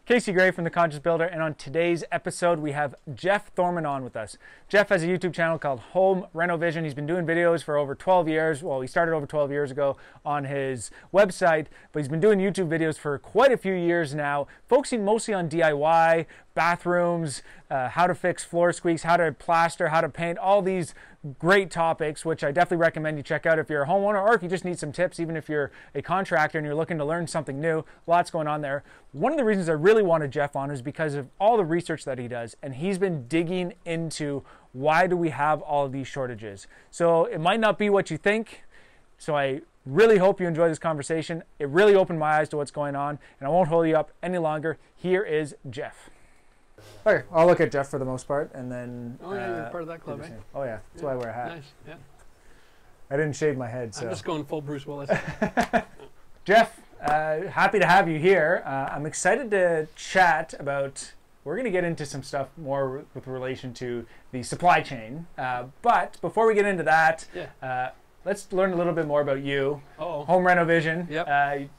Casey Gray from the Conscious Builder, and on today's episode we have Jeff Thorman on with us. Jeff has a YouTube channel called Home Renovision. He's been doing videos for over 12 years. Well, he started over 12 years ago on his website, but he's been doing YouTube videos for quite a few years now, focusing mostly on DIY, bathrooms, how to fix floor squeaks, how to plaster, how to paint, all these great topics, which I definitely recommend you check out if you're a homeowner or if you just need some tips, even if you're a contractor and you're looking to learn something new. Lots going on there. One of the reasons I really wanted Jeff on is because of all the research that he does, and he's been digging into why do we have all of these shortages. So it might not be what you think, so I really hope you enjoy this conversation. It really opened my eyes to what's going on, and I won't hold you up any longer. Here is Jeff. Okay, I'll look at Jeff for the most part, and then... Oh, yeah, you're part of that club, eh? Oh, yeah. That's why I wear a hat. Nice, yeah. I didn't shave my head, so... I'm just going full Bruce Willis. Jeff, happy to have you here. I'm excited to chat about... We're going to get into some stuff more with relation to the supply chain. But before we get into that, let's learn a little bit more about you. Home Renovision. Yep.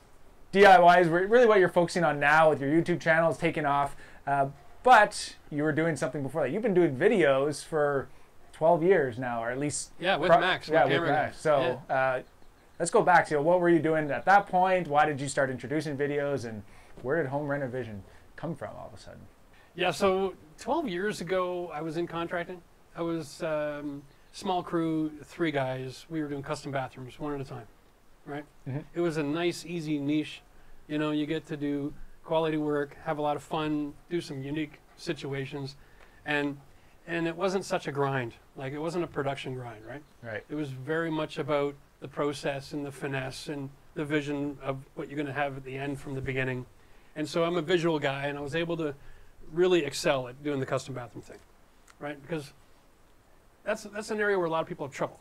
DIY is really what you're focusing on now with your YouTube channel. It's taking off. But you were doing something before that. You've been doing videos for 12 years now, or at least... Yeah, with Max. Yeah, with Max. So let's go back. So what were you doing at that point? Why did you start introducing videos? And where did Home Renovision come from all of a sudden? Yeah, so 12 years ago, I was in contracting. I was small crew, 3 guys. We were doing custom bathrooms, one at a time, right? Mm-hmm. It was a nice, easy niche. You know, you get to do quality work, have a lot of fun, do some unique situations, and it wasn't such a grind. Like, it wasn't a production grind, right? Right. It was very much about the process and the finesse and the vision of what you're going to have at the end from the beginning. And so I'm a visual guy, and I was able to really excel at doing the custom bathroom thing, right? Because that's an area where a lot of people have trouble.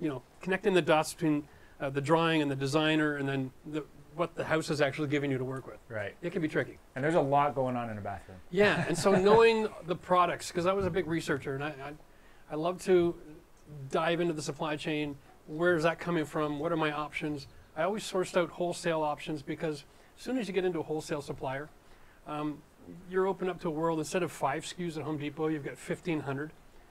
You know, connecting the dots between the drawing and the designer, and then what the house is actually giving you to work with. Right. It can be tricky. And there's a lot going on in a bathroom. Yeah, and so knowing the products, because I was a big researcher, and I love to dive into the supply chain. Where is that coming from? What are my options? I always sourced out wholesale options, because as soon as you get into a wholesale supplier, you're open up to a world. Instead of 5 SKUs at Home Depot, you've got 1,500,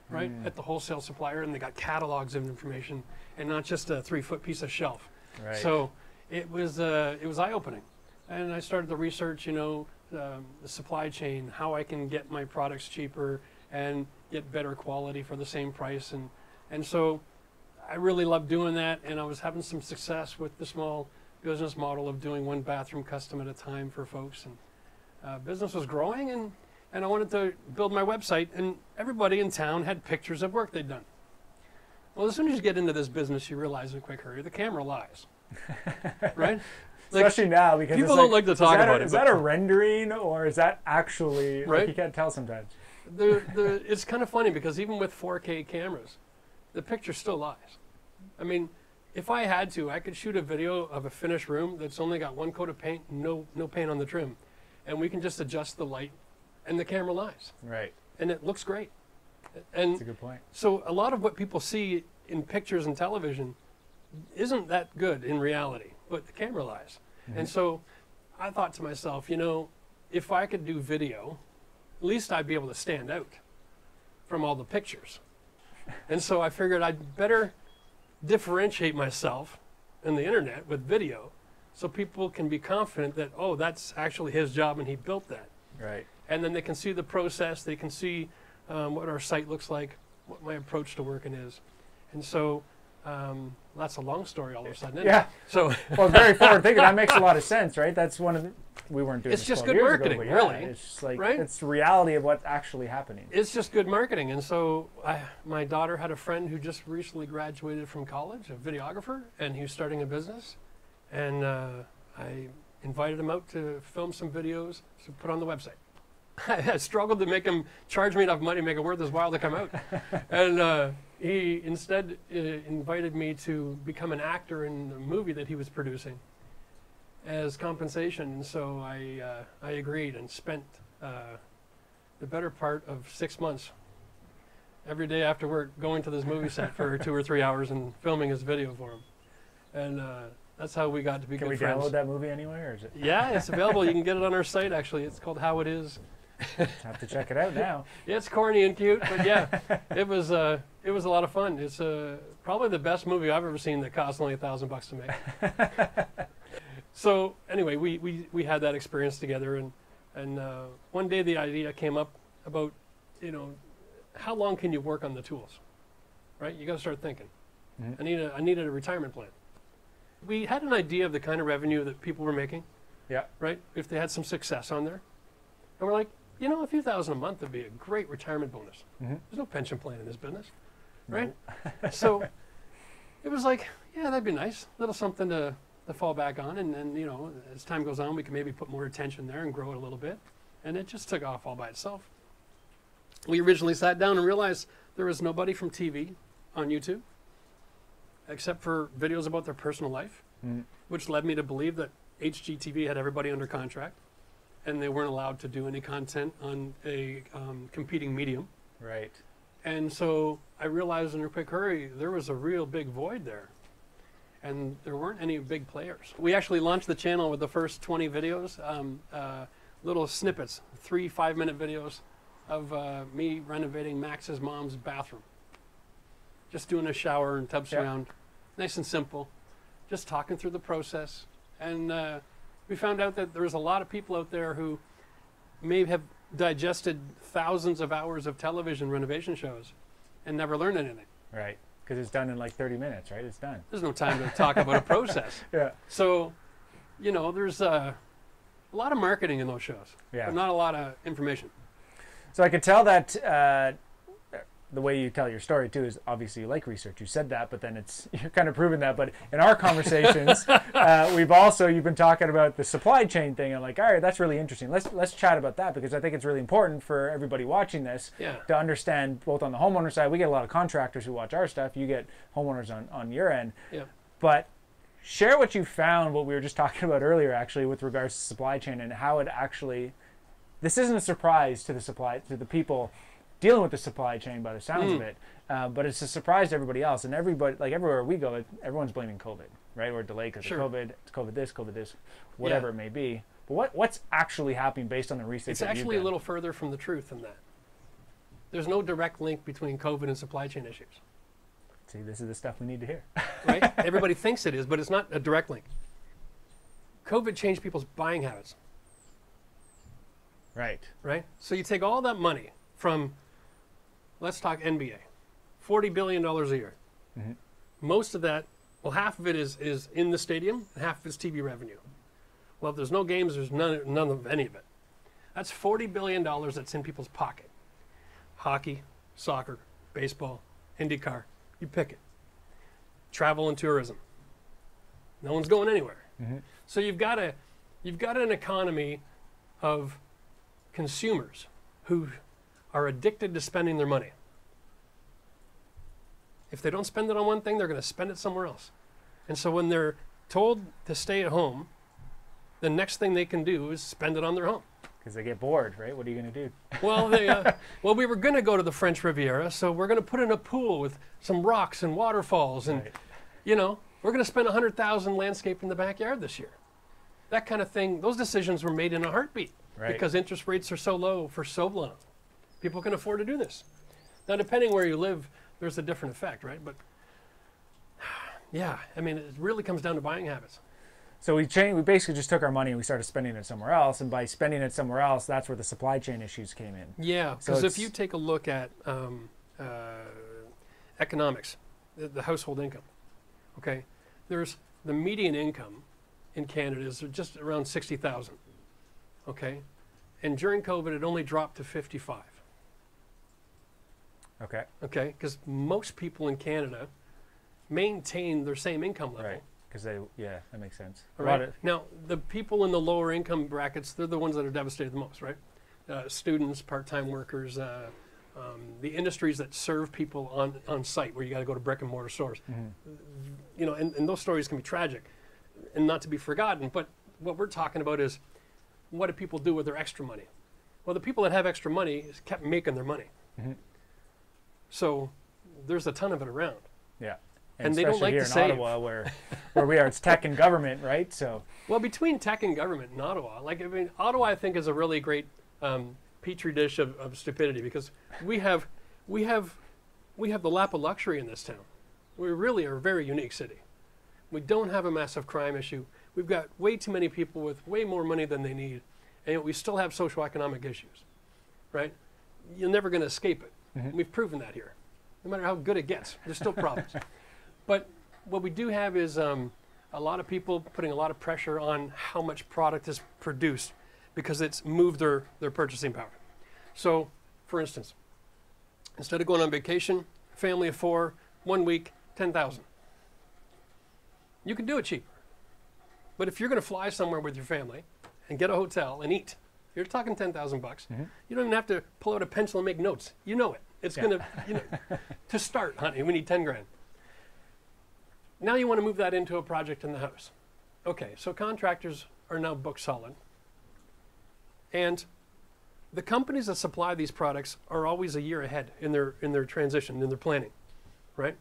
right, at the wholesale supplier, and they got catalogs of information and not just a 3-foot piece of shelf. Right. So it was eye-opening, and I started to research, you know, the supply chain, how I can get my products cheaper and get better quality for the same price, and so I really loved doing that, and I was having some success with the small business model of doing 1 bathroom custom at a time for folks, and business was growing, and I wanted to build my website, and everybody in town had pictures of work they'd done. Well, as soon as you get into this business, you realize in a quick hurry the camera lies. Right? Especially now, because people don't like to talk about it. Is that a rendering, or is that actually, right? Like, you can't tell sometimes. It's kind of funny, because even with 4K cameras, the picture still lies. I mean, if I had to, I could shoot a video of a finished room that's only got 1 coat of paint, no paint on the trim, and we can just adjust the light, and the camera lies. Right. And it looks great. And that's a good point. So a lot of what people see in pictures and television isn't that good in reality, but the camera lies. Mm-hmm. And so I thought to myself, you know, if I could do video, at least I'd be able to stand out from all the pictures. And so I figured I'd better differentiate myself in the internet with video, so people can be confident that, oh, that's actually his job and he built that. Right. And then they can see the process, they can see what our site looks like, what my approach to working is. And so that's a long story all of a sudden, isn't it? So well, very forward thinking. That makes a lot of sense, right? That's one of the... We weren't doing it's this just 12 good years marketing, ago, really. It's just like, right? It's the reality of what's actually happening. It's just good marketing. And so my daughter had a friend who just recently graduated from college, a videographer, and he was starting a business. And I invited him out to film some videos to put on the website. I struggled to make him charge me enough money to make it worth his while to come out. And he instead invited me to become an actor in the movie that he was producing as compensation. And so I agreed and spent the better part of 6 months every day after work going to this movie set for 2 or 3 hours and filming his video for him. And That's how we got to be Can good we friends. download that movie anywhere, or is it? Yeah, it's available. You can get it on our site, actually. It's called How It Is. Have to check it out now. Yeah, it's corny and cute, but yeah, it was a lot of fun. It's probably the best movie I've ever seen that cost only $1,000 to make. So anyway, we had that experience together, and one day the idea came up about, how long can you work on the tools, right? You got to start thinking. Mm-hmm. I needed a retirement plan. We had an idea of the kind of revenue that people were making. Yeah. Right. If they had some success on there, and we're like, a few thousand a month would be a great retirement bonus. Mm-hmm. There's no pension plan in this business, No. right? So it was like, yeah, that'd be nice, little something to fall back on, and then as time goes on, we can maybe put more attention there and grow it a little bit, and it just took off all by itself. We originally sat down and realized there was nobody from TV on YouTube, except for videos about their personal life, which led me to believe that HGTV had everybody under contract, and they weren't allowed to do any content on a competing medium. Right. And so I realized in a quick hurry, there was a real big void there. And there weren't any big players. We actually launched the channel with the first 20 videos, little snippets, 3 5-minute videos of me renovating Max's mom's bathroom. Just doing a shower and tub surround, nice and simple, just talking through the process. And we found out that there's a lot of people out there who may have digested thousands of hours of television renovation shows and never learned anything. Right. Because it's done in like 30 minutes, right? It's done. There's no time to talk about a process. Yeah. So, there's a lot of marketing in those shows, but not a lot of information. So I could tell that the way you tell your story too is obviously you like research. You said that, but then you're kind of proving that. But in our conversations, you've been talking about the supply chain thing. I'm like, all right, that's really interesting. Let's chat about that, because I think it's really important for everybody watching this to understand, both on the homeowner side. We get a lot of contractors who watch our stuff. You get homeowners on your end. Yeah. But share what you found, what we were just talking about earlier, actually, with regards to supply chain and how it actually. This isn't a surprise to the people dealing with the supply chain by the sounds of it, but it's a surprise to everybody else. And everybody, like everywhere we go, everyone's blaming COVID, right? Or delayed because of COVID. It's COVID this, whatever it may be. But what's actually happening based on the research? It's actually a little further from the truth than that. There's no direct link between COVID and supply chain issues. See, this is the stuff we need to hear. Right? Everybody thinks it is, but it's not a direct link. COVID changed people's buying habits. Right. Right? So you take all that money from, let's talk NBA, $40 billion a year. Mm-hmm. Most of that, half of it is in the stadium, and half of it's TV revenue. Well, if there's no games, there's none of any of it. That's $40 billion that's in people's pocket. Hockey, soccer, baseball, IndyCar, you pick it. Travel and tourism. No one's going anywhere. Mm-hmm. So you've got an economy of consumers who are addicted to spending their money. If they don't spend it on one thing, they're going to spend it somewhere else. And so when they're told to stay at home, the next thing they can do is spend it on their home. Because they get bored, right? What are you going to do? Well, we were going to go to the French Riviera, so we're going to put in a pool with some rocks and waterfalls, and we're going to spend $100,000 landscaping the backyard this year. That kind of thing. Those decisions were made in a heartbeat, because interest rates are so low for so long. People can afford to do this. Now, depending where you live, there's a different effect, right? But it really comes down to buying habits. So we basically just took our money and we started spending it somewhere else, and by spending it somewhere else, that's where the supply chain issues came in. Yeah, because if you take a look at economics, the household income, okay, there's the median income in Canada is just around 60,000, okay, and during COVID it only dropped to 55. Okay. Okay, because most people in Canada maintain their same income level. Right. Because that makes sense. Right. Now, the people in the lower income brackets, they're the ones that are devastated the most, right? Students, part-time workers, the industries that serve people on site, where you got to go to brick and mortar stores. Mm-hmm. And those stories can be tragic and not to be forgotten. But what we're talking about is, what do people do with their extra money? Well, the people that have extra money kept making their money. Mm-hmm. So there's a ton of it around. Yeah. And they don't like here to in save. Ottawa, where we are, it's tech and government, right? So, well, between tech and government in Ottawa, Ottawa, I think, is a really great petri dish of stupidity, because we have the lap of luxury in this town. We really are a very unique city. We don't have a massive crime issue. We've got way too many people with way more money than they need, and yet we still have socioeconomic issues, right? You're never going to escape it. Mm-hmm. We've proven that here. No matter how good it gets, there's still problems. But what we do have is a lot of people putting a lot of pressure on how much product is produced, because it's moved their purchasing power. So, for instance, instead of going on vacation, family of 4, 1 week, 10,000. You can do it cheaper. But if you're going to fly somewhere with your family and get a hotel and eat, you're talking 10,000 bucks. Mm-hmm. You don't even have to pull out a pencil and make notes. You know it. It's going to, to start, honey, we need 10 grand. Now you want to move that into a project in the house. Okay, so contractors are now booked solid. And the companies that supply these products are always a year ahead in their transition, in their planning, right?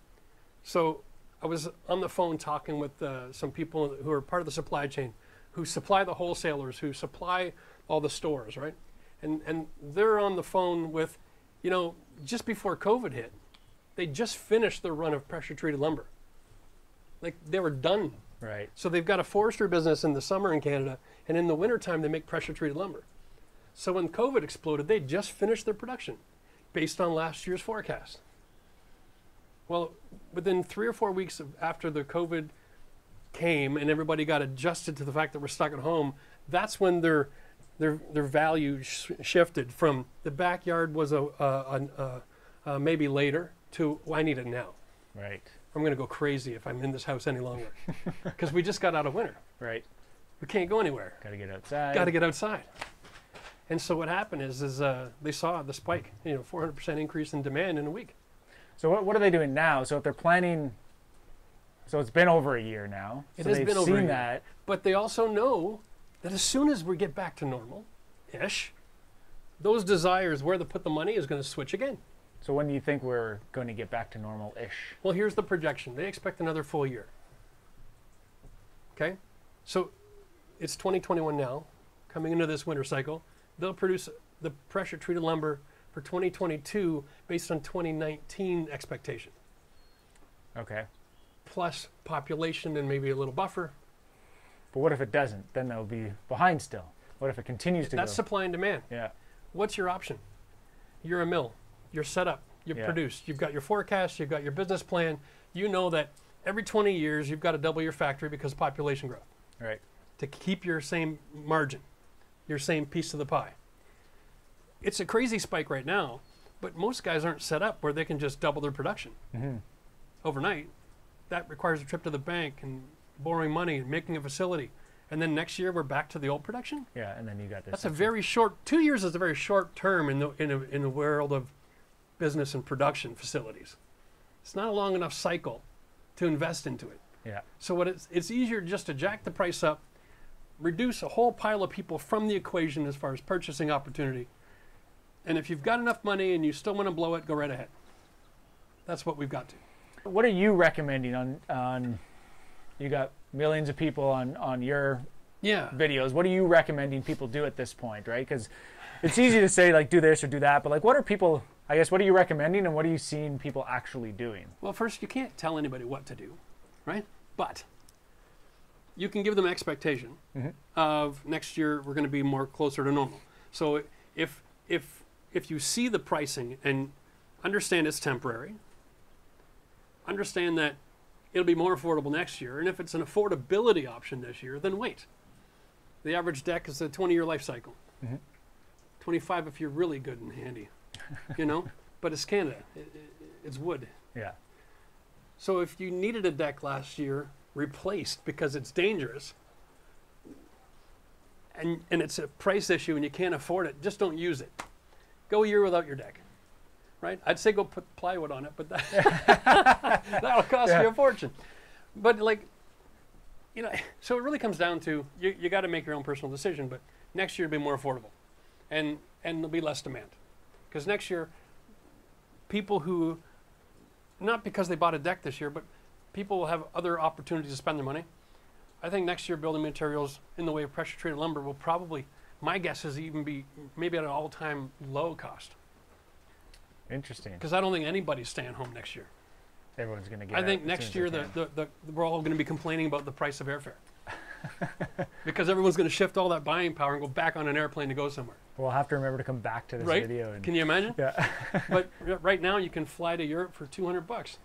So I was on the phone talking with some people who are part of the supply chain, who supply the wholesalers, who supply all the stores, right? And they're on the phone with, just before COVID hit, they just finished their run of pressure-treated lumber. Like, they were done. right. So they've got a forestry business in the summer in Canada, and in the wintertime they make pressure-treated lumber. So when COVID exploded, they just finished their production based on last year's forecast. Well, within 3 or 4 weeks after the COVID came and everybody got adjusted to the fact that we're stuck at home, that's when their value shifted from the backyard was maybe later to, I need it now. Right. I'm going to go crazy if I'm in this house any longer, because we just got out of winter. Right. We can't go anywhere. Got to get outside. Got to get outside. And so what happened is they saw the spike, 400% increase in demand in a week. So what are they doing now? So if they're planning, so it's been over a year now. It so has they've been over seen a year. that. But they also know that as soon as we get back to normal-ish, those desires where to put the money is going to switch again. So when do you think we're going to get back to normal-ish? Well, here's the projection. They expect another full year. Okay? So it's 2021 now, coming into this winter cycle. They'll produce the pressure-treated lumber for 2022 based on 2019 expectation, Okay. plus population and maybe a little buffer. But what if it doesn't? Then they'll be behind still. What if it continues to That's go? supply and demand. Yeah. What's your option? You're a mill. You're set up. You're produced. You've got your forecast. You've got your business plan. You know that every 20 years you've got to double your factory because of population growth. Right. To keep your same margin, your same piece of the pie. It's a crazy spike right now, but most guys aren't set up where they can just double their production overnight. That requires a trip to the bank and borrowing money and making a facility. And then next year we're back to the old production. Yeah, and then you got this. That's a very short, 2 years is a very short term in the world of business and production facilities. It's not a long enough cycle to invest into it. Yeah. So it's easier just to jack the price up, reduce a whole pile of people from the equation as far as purchasing opportunity. And if you've got enough money and you still want to blow it, go right ahead. That's what we've got to. What are you recommending on you got millions of people on your videos. What are you recommending people do at this point, right? Because it's easy to say, like, do this or do that, but, like, what are people, I guess, what are you recommending and what are you seeing people actually doing? Well, first, you can't tell anybody what to do, right? But you can give them expectation of next year we're going to be more closer to normal. So if you see the pricing and understand it's temporary, understand that it'll be more affordable next year, and if it's an affordability option this year, then wait. The average deck is a 20-year life cycle. 25 if you're really good and handy, But it's Canada. It's wood. Yeah. So if you needed a deck last year replaced because it's dangerous, and it's a price issue and you can't afford it, just don't use it. Go a year without your deck. Right? I'd say go put plywood on it, but that'll cost you a fortune. But so it really comes down to you got to make your own personal decision. But next year it'll be more affordable, and there'll be less demand, because next year people who, not because they bought a deck this year, but people will have other opportunities to spend their money. I think next year building materials in the way of pressure treated lumber will probably, my guess is even be maybe at an all-time low cost. Interesting. Because I don't think anybody's staying home next year. Everyone's going to get I think next year we're all going to be complaining about the price of airfare. Because everyone's going to shift all that buying power and go back on an airplane to go somewhere. We'll have to remember to come back to this video. And can you imagine? Yeah. But right now you can fly to Europe for $200.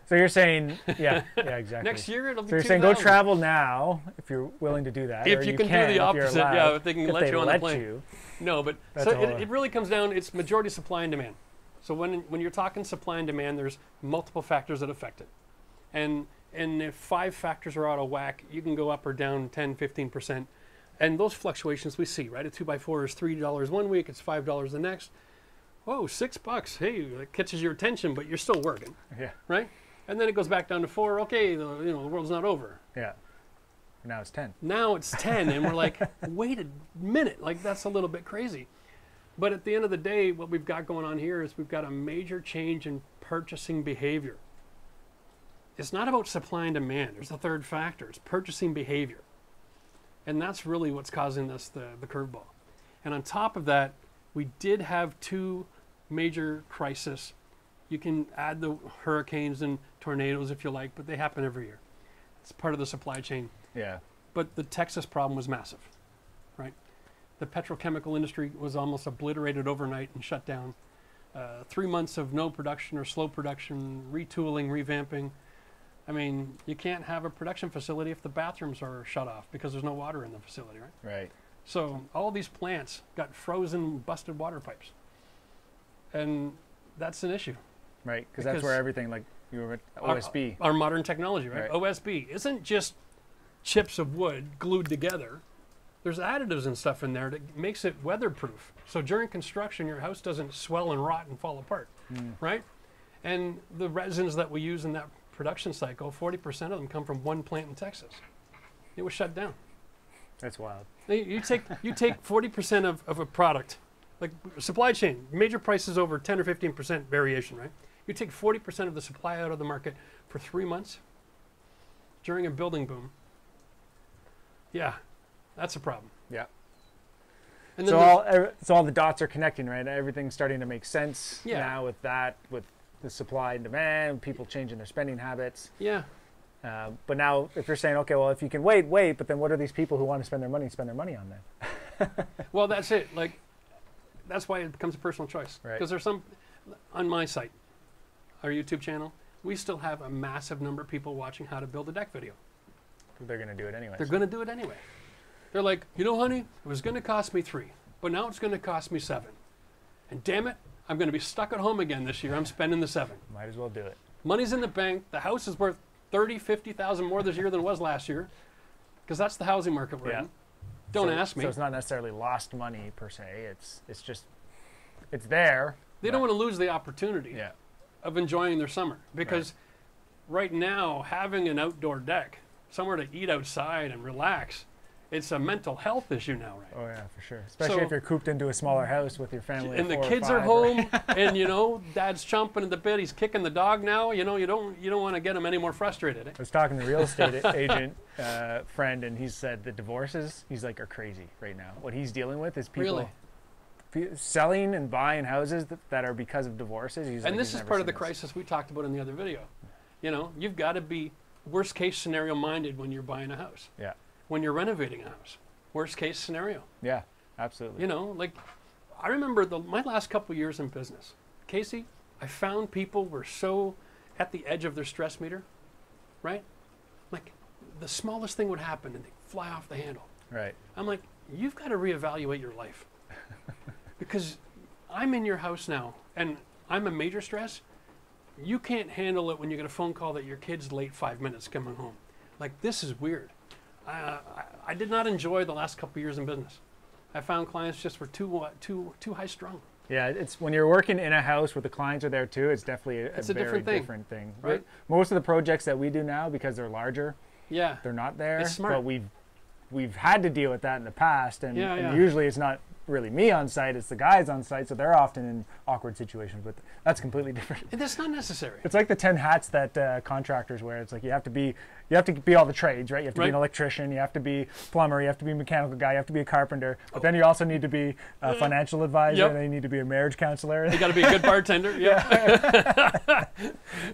So you're saying, yeah, exactly. Next year it'll be So you're saying go travel now if you're willing to do that. If or you can do the opposite, yeah, if they can let you on the plane. You. No, but so it really comes down, it's majority supply and demand. So when you're talking supply and demand, there's multiple factors that affect it. And if 5 factors are out of whack, you can go up or down 10, 15%. And those fluctuations we see, right? A 2x4 is $3 one week, it's $5 the next. Whoa, $6. Hey, that catches your attention, but you're still working. Yeah. Right? And then it goes back down to 4. Okay, the world's not over. Yeah. Now it's 10. Now it's 10, and we're like, wait a minute, like that's a little bit crazy. But at the end of the day, what we've got going on here is we've got a major change in purchasing behavior. It's not about supply and demand. There's a third factor. It's purchasing behavior. And that's really what's causing this, the curveball. And on top of that, we did have 2 major crises. You can add the hurricanes and tornadoes if you like, but they happen every year. It's part of the supply chain. Yeah. But the Texas problem was massive, right? The petrochemical industry was almost obliterated overnight and shut down. 3 months of no production or slow production, retooling, revamping. I mean, you can't have a production facility if the bathrooms are shut off because there's no water in the facility, right? Right. So all these plants got frozen, busted water pipes. And that's an issue. Right, because that's where everything, like you were at OSB. Our modern technology, right? OSB isn't just chips of wood glued together. There's additives and stuff in there that makes it weatherproof. So during construction, your house doesn't swell and rot and fall apart, right? And the resins that we use in that production cycle, 40% of them come from one plant in Texas. It was shut down. That's wild. You take 40% of a product, like supply chain, major prices over 10 or 15% variation, right? You take 40% of the supply out of the market for 3 months during a building boom. Yeah, that's a problem. Yeah. And so all the dots are connecting, right? Everything's starting to make sense now with that, with the supply and demand, people changing their spending habits. Yeah. But now if you're saying, okay, well, if you can wait, but then what are these people who want to spend their money on then? Well, that's it. Like, that's why it becomes a personal choice. Right. Because there's some, on my site, our YouTube channel, we still have a massive number of people watching how to build a deck video. They're going to do it anyway. They're going to do it anyway. They're like, you know, honey, it was going to cost me $3, but now it's going to cost me $7. And damn it, I'm going to be stuck at home again this year. I'm spending the $7. Might as well do it. Money's in the bank. The house is worth $30,000, $50,000 more this year than it was last year, because that's the housing market we're in. Don't ask me. So it's not necessarily lost money per se. It's just, it's there. They don't want to lose the opportunity of enjoying their summer, because right now having an outdoor deck, somewhere to eat outside and relax, it's a mental health issue now, right? Oh yeah, for sure. Especially if you're cooped into a smaller house with your family. And the kids are home, and you know, dad's chomping at the bit. He's kicking the dog now. You know, you don't want to get him any more frustrated. I was talking to a real estate agent friend, and he said the divorces, he's like, are crazy right now. What he's dealing with is people selling and buying houses that are because of divorces. And this is part of the crisis we talked about in the other video. You know, you've got to be worst case scenario minded when you're buying a house. Yeah. When you're renovating a house, worst case scenario. Yeah, absolutely. You know, like I remember my last couple of years in business, Casey, I found people were so at the edge of their stress meter, right? Like the smallest thing would happen and they'd fly off the handle. Right. I'm like, you've got to reevaluate your life. Because I'm in your house now and I'm a major stress. You can't handle it when you get a phone call that your kid's late 5 minutes coming home. Like, this is weird. I did not enjoy the last couple of years in business. I found clients just were too high strung. Yeah, it's when you're working in a house where the clients are there too. It's definitely a very different thing. Right? Most of the projects that we do now, because they're larger, they're not there. It's smart. But we've had to deal with that in the past, and usually it's not really me on site, it's the guys on site, so they're often in awkward situations, but that's completely different. And that's not necessary. It's like the 10 hats that contractors wear. It's like you have to be all the trades, right? You have to be an electrician, you have to be plumber, you have to be a mechanical guy, you have to be a carpenter, but then you also need to be a financial advisor, and then you need to be a marriage counselor. You got to be a good bartender. Yeah.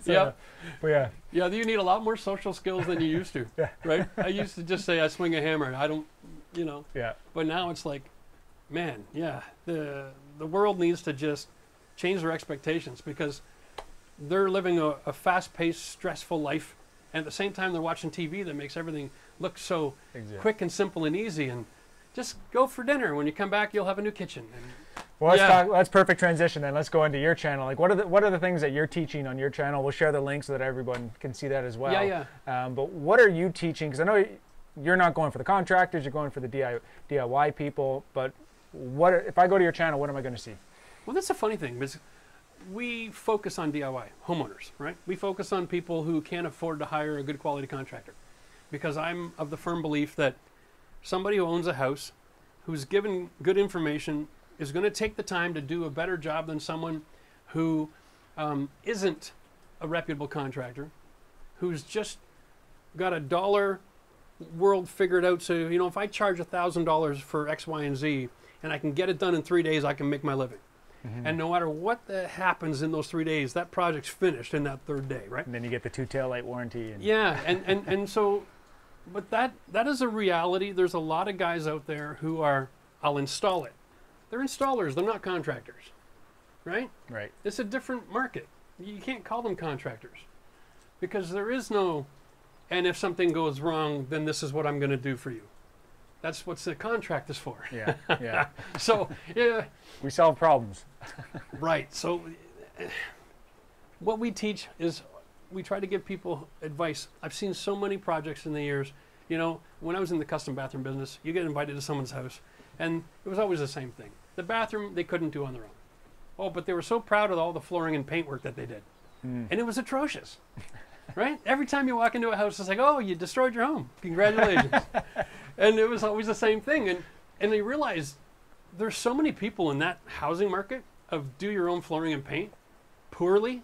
So, but yeah. Yeah, you need a lot more social skills than you used to, right? I used to just say I swing a hammer. I don't, you know. Yeah. But now it's like, man, yeah, the world needs to just change their expectations, because they're living a fast-paced, stressful life, and at the same time they're watching TV that makes everything look so quick and simple and easy. And just go for dinner. When you come back, you'll have a new kitchen. And well, let's talk. That's perfect transition. Then let's go into your channel. Like, what are the things that you're teaching on your channel? We'll share the link so that everyone can see that as well. Yeah, yeah. But what are you teaching? Because I know you're not going for the contractors. You're going for the DIY people. But if I go to your channel, what am I going to see? Well, that's a funny thing, because we focus on DIY homeowners, right? We focus on people who can't afford to hire a good quality contractor, because I'm of the firm belief that somebody who owns a house, who's given good information, is going to take the time to do a better job than someone who isn't a reputable contractor, who's just got a dollar world figured out. So, you know, if I charge $1,000 for X, Y, and Z, and I can get it done in 3 days, I can make my living. Mm-hmm. And no matter what happens in those 3 days, that project's finished in that third day, right? And then you get the 2 taillight warranty. Yeah, and so, but that is a reality. There's a lot of guys out there who are, I'll install it. They're installers, they're not contractors, right? Right. It's a different market. You can't call them contractors, because there is no, and if something goes wrong, then this is what I'm going to do for you. That's what the contract is for. Yeah, yeah. So, yeah. We solve problems. Right. So, what we teach is we try to give people advice. I've seen so many projects in the years. You know, when I was in the custom bathroom business, you get invited to someone's house, and it was always the same thing. The bathroom, they couldn't do on their own. Oh, but they were so proud of all the flooring and paint work that they did. And it was atrocious. Right? Every time you walk into a house, it's like, oh, you destroyed your home. Congratulations. And it was always the same thing. And they realized there's so many people in that housing market of do your own flooring and paint poorly,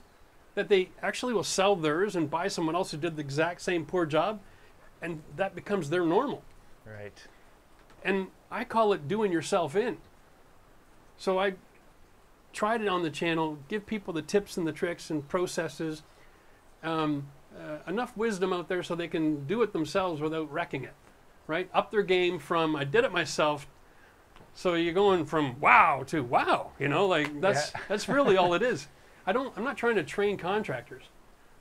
that they actually will sell theirs and buy someone else who did the exact same poor job, and that becomes their normal. Right. And I call it doing yourself in. So I tried it on the channel, give people the tips and the tricks and processes, enough wisdom out there so they can do it themselves without wrecking it, right? Up their game from I did it myself. So you're going from wow to wow, you know, like that's really all it is. I'm not trying to train contractors.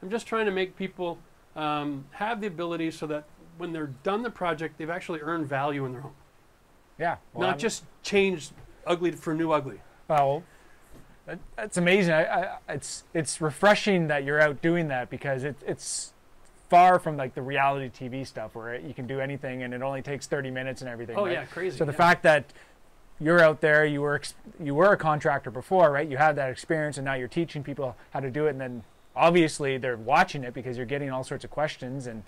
I'm just trying to make people have the ability so that when they're done the project, they've actually earned value in their home. Yeah. Well, not just changed ugly for new ugly. Well, that's amazing. It's refreshing that you're out doing that, because it's far from like the reality TV stuff where you can do anything and it only takes 30 minutes and everything. Oh, right? Yeah, crazy. So the fact that you're out there, you were a contractor before, right? You had that experience, and now you're teaching people how to do it, and then obviously they're watching it because you're getting all sorts of questions. And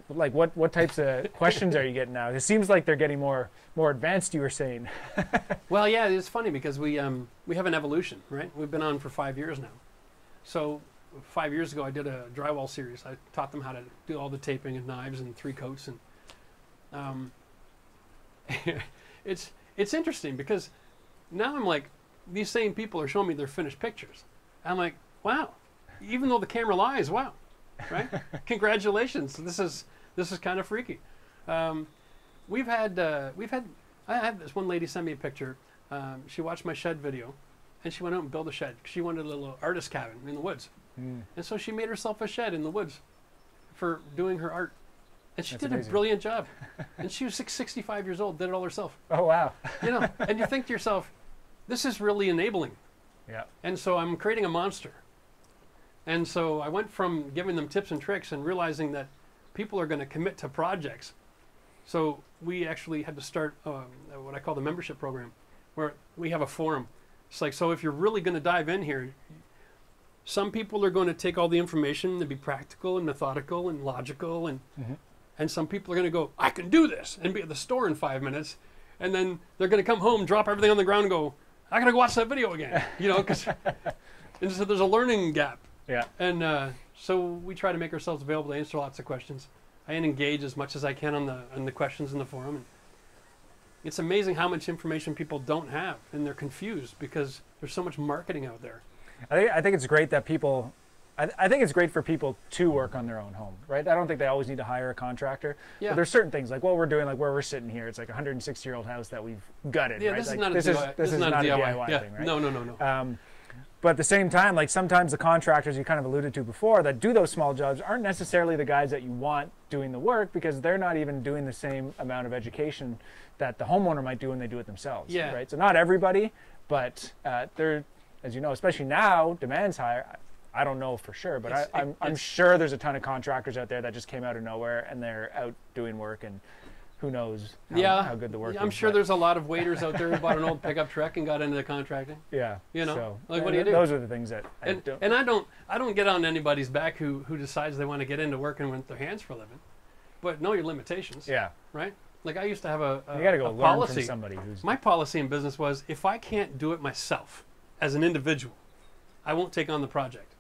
like what types of questions are you getting now? It seems like they're getting more advanced, you were saying. Well, yeah, it's funny because we have an evolution, right? We've been on for 5 years now. So 5 years ago, I did a drywall series. I taught them how to do all the taping and knives and 3 coats. And it's interesting because now I'm like, these same people are showing me their finished pictures. I'm like, wow, even though the camera lies, wow, right? Congratulations. This is kind of freaky. I had this one lady send me a picture. She watched my shed video, and she went out and built a shed. She wanted a little artist cabin in the woods. And so she made herself a shed in the woods for doing her art. And she did a brilliant job. And she was 65 years old, did it all herself. Oh, wow. You know, and you think to yourself, this is really enabling. Yeah. And so I'm creating a monster. And so I went from giving them tips and tricks and realizing that people are going to commit to projects. So we actually had to start what I call the membership program, where we have a forum. It's like, so if you're really going to dive in here, some people are going to take all the information and be practical and methodical and logical, and some people are going to go, I can do this, and be at the store in 5 minutes. And then they're going to come home, drop everything on the ground and go, I got to go watch that video again. You know, and so there's a learning gap. Yeah. And so we try to make ourselves available to answer lots of questions. I engage as much as I can on the questions in the forum. And it's amazing how much information people don't have, and they're confused because there's so much marketing out there. I think it's great that people, I think it's great for people to work on their own home, right? I don't think they always need to hire a contractor. Yeah. But there's certain things, like what we're doing, like where we're sitting here, it's like a 160-year-old house that we've gutted, Yeah, right? this is Like, not a this is not a DIY yeah. thing, right? No. But at the same time, like sometimes the contractors you kind of alluded to before that do those small jobs aren't necessarily the guys that you want doing the work, because they're not even doing the same amount of education that the homeowner might do when they do it themselves. Yeah. Right. So not everybody, but they're, as you know, especially now, demand's higher. I don't know for sure, but I'm sure there's a ton of contractors out there that just came out of nowhere and they're out doing work, and who knows how good the work is. I'm sure there's a lot of waiters out there who bought an old pickup truck and got into the contracting. Yeah. You know, so, like what do you do? Those are the things that I don't get on anybody's back who decides they want to get into working with their hands for a living, but know your limitations. Yeah. Right. Like I used to have a you got to go learn policy. from somebody who's. My policy in business was, if I can't do it myself as an individual, I won't take on the project.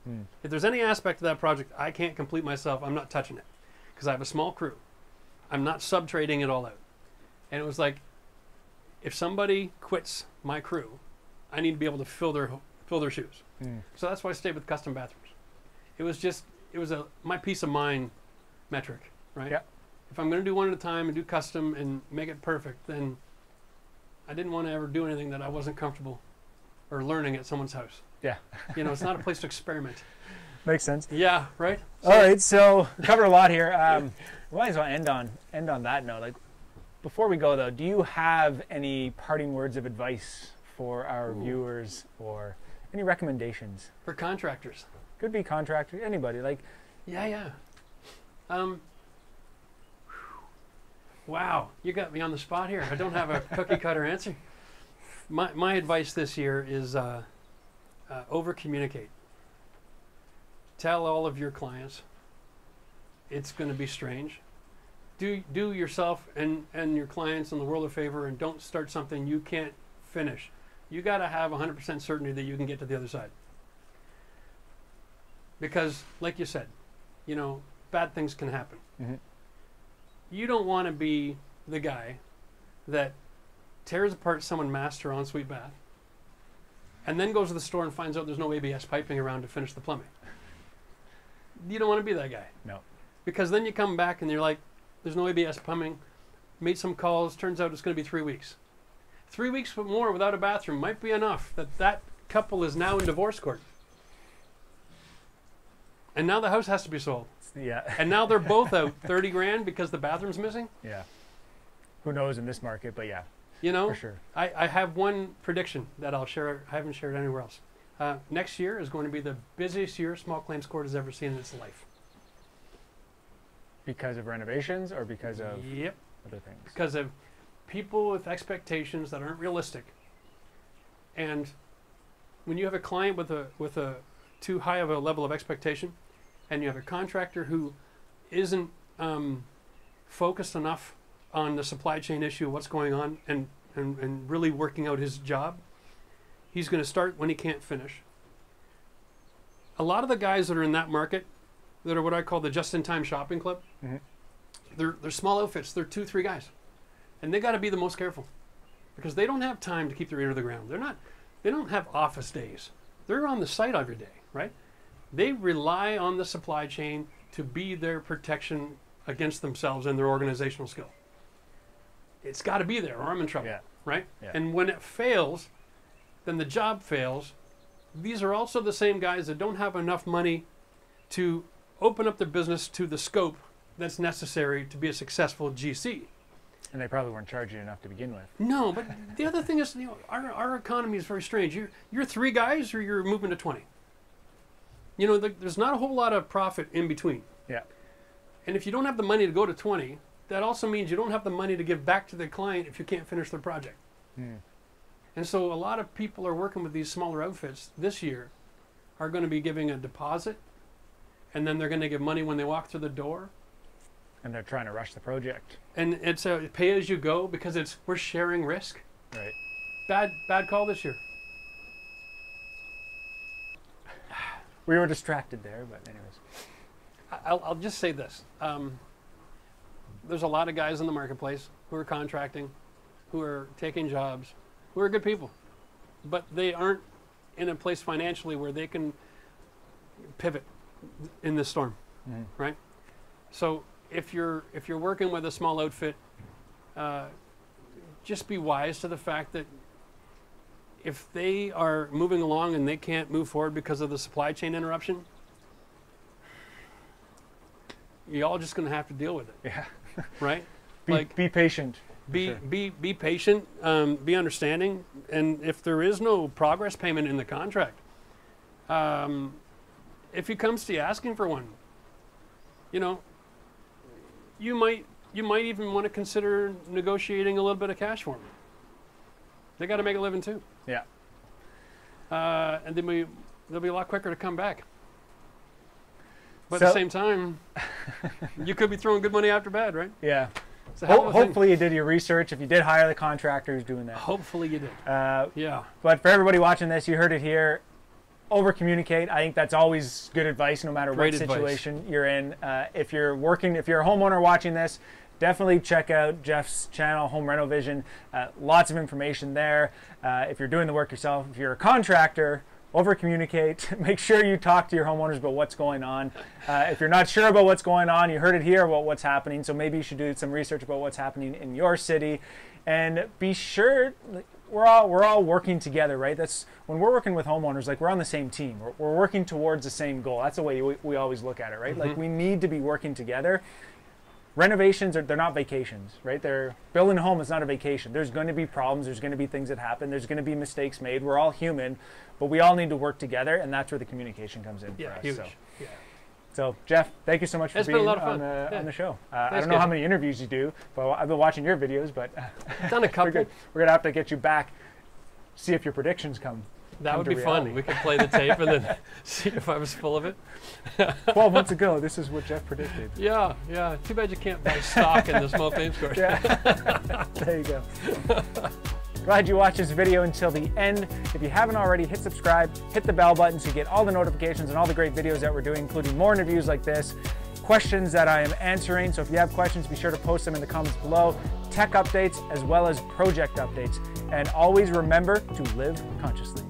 If there's any aspect of that project I can't complete myself, I'm not touching it, because I have a small crew. I'm not sub-trading it all out. And it was like, if somebody quits my crew, I need to be able to fill their shoes. So that's why I stayed with custom bathrooms. It was my peace of mind metric, right? Yeah. If I'm going to do one at a time and do custom and make it perfect, then I didn't want to ever do anything that I wasn't comfortable or learning at someone's house. Yeah. You know, it's not a place to experiment. Makes sense. Yeah, right? All right, so we covered a lot here. We might as well end on that note. Like, before we go though, do you have any parting words of advice for our viewers, or any recommendations For contractors? Could be contractor, anybody. Like, Yeah. Wow, you got me on the spot here. I don't have a cookie cutter answer. My advice this year is over communicate. Tell all of your clients. It's going to be strange. Do yourself and your clients and the world a favor, and don't start something you can't finish. You got to have 100% certainty that you can get to the other side. Because, like you said, you know, bad things can happen. Mm-hmm. You don't want to be the guy that tears apart someone's master ensuite bath and then goes to the store and finds out there's no ABS piping around to finish the plumbing. You don't want to be that guy. No. Because then you come back and you're like, there's no ABS plumbing, made some calls, turns out it's going to be 3 weeks. 3 weeks but more without a bathroom might be enough that couple is now in divorce court. And now the house has to be sold. Yeah. And now they're both out 30 grand because the bathroom's missing. Yeah. Who knows in this market, but yeah. You know, for sure. I have one prediction that I'll share. I haven't shared anywhere else. Next year is going to be the busiest year small claims court has ever seen in its life. Because of renovations, or because of other things? Because of people with expectations that aren't realistic. And when you have a client with a too high of a level of expectation, and you have a contractor who isn't focused enough on the supply chain issue, what's going on, and really working out his job, he's going to start when he can't finish. A lot of the guys that are in that market, that are what I call the just-in-time shopping club, they're small outfits. They're 2-3 guys, and they got to be the most careful, because they don't have time to keep their ear to the ground. They don't have office days. They're on the site every day, right? They rely on the supply chain to be their protection against themselves and their organizational skill. It's got to be there, or I'm in trouble, right? Yeah. And when it fails, then the job fails. These are also the same guys that don't have enough money to open up their business to the scope that's necessary to be a successful GC. And they probably weren't charging enough to begin with. No, but the other thing is, you know, our economy is very strange. You're 3 guys, or you're moving to 20. You know, there's not a whole lot of profit in between. Yeah. And if you don't have the money to go to 20, that also means you don't have the money to give back to the client if you can't finish their project. And so a lot of people are working with these smaller outfits this year are going to be giving a deposit, and then they're going to give money when they walk through the door. And they're trying to rush the project. And it's a pay-as-you-go because we're sharing risk. Right. Bad call this year. We were distracted there, but anyways. I'll just say this. There's a lot of guys in the marketplace who are contracting, who are taking jobs, who are good people, but they aren't in a place financially where they can pivot in this storm, right? So if you're working with a small outfit, just be wise to the fact that if they are moving along and they can't move forward because of the supply chain interruption, you're all just going to have to deal with it. Yeah. Right? Be patient. Be patient, be understanding, and if there is no progress payment in the contract, if he comes to you asking for one, you know, you might even want to consider negotiating a little bit of cash for them. They got to make a living too. Yeah. And then they'll be a lot quicker to come back. But at the same time, you could be throwing good money after bad, right? Yeah. Hopefully you did your research. If you did hire the contractor who's doing that. Hopefully you did. Yeah. But for everybody watching this, you heard it here. Over communicate. I think that's always good advice, no matter what situation you're in. If you're a homeowner watching this, definitely check out Jeff's channel, Home Renovision. Lots of information there. If you're doing the work yourself, if you're a contractor, over communicate. Make sure you talk to your homeowners about what's going on. If you're not sure about what's going on, you heard it here about what's happening. So maybe you should do some research about what's happening in your city, and be sure we're all working together, right? That's when we're working with homeowners, like we're on the same team. We're working towards the same goal. That's the way we always look at it, right? Like we need to be working together. Renovations they're not vacations, right? Building a home is not a vacation. There's going to be problems. There's going to be things that happen. There's going to be mistakes made. We're all human, but we all need to work together, and that's where the communication comes in for us. Huge. So. Yeah. So, Jeff, thank you so much for being on the show. I don't know how many interviews you do, but I've been watching your videos, but done a couple. We're going to have to get you back, see if your predictions come. That would be fun. We could play the tape and then see if I was full of it. 12 months ago, this is what Jeff predicted. Yeah. Too bad you can't buy stock in the small claims court. Yeah. There you go. Glad you watched this video until the end. If you haven't already, hit subscribe, hit the bell button so you get all the notifications and all the great videos that we're doing, including more interviews like this, questions that I am answering. So if you have questions, be sure to post them in the comments below. Tech updates as well as project updates. And always remember to live consciously.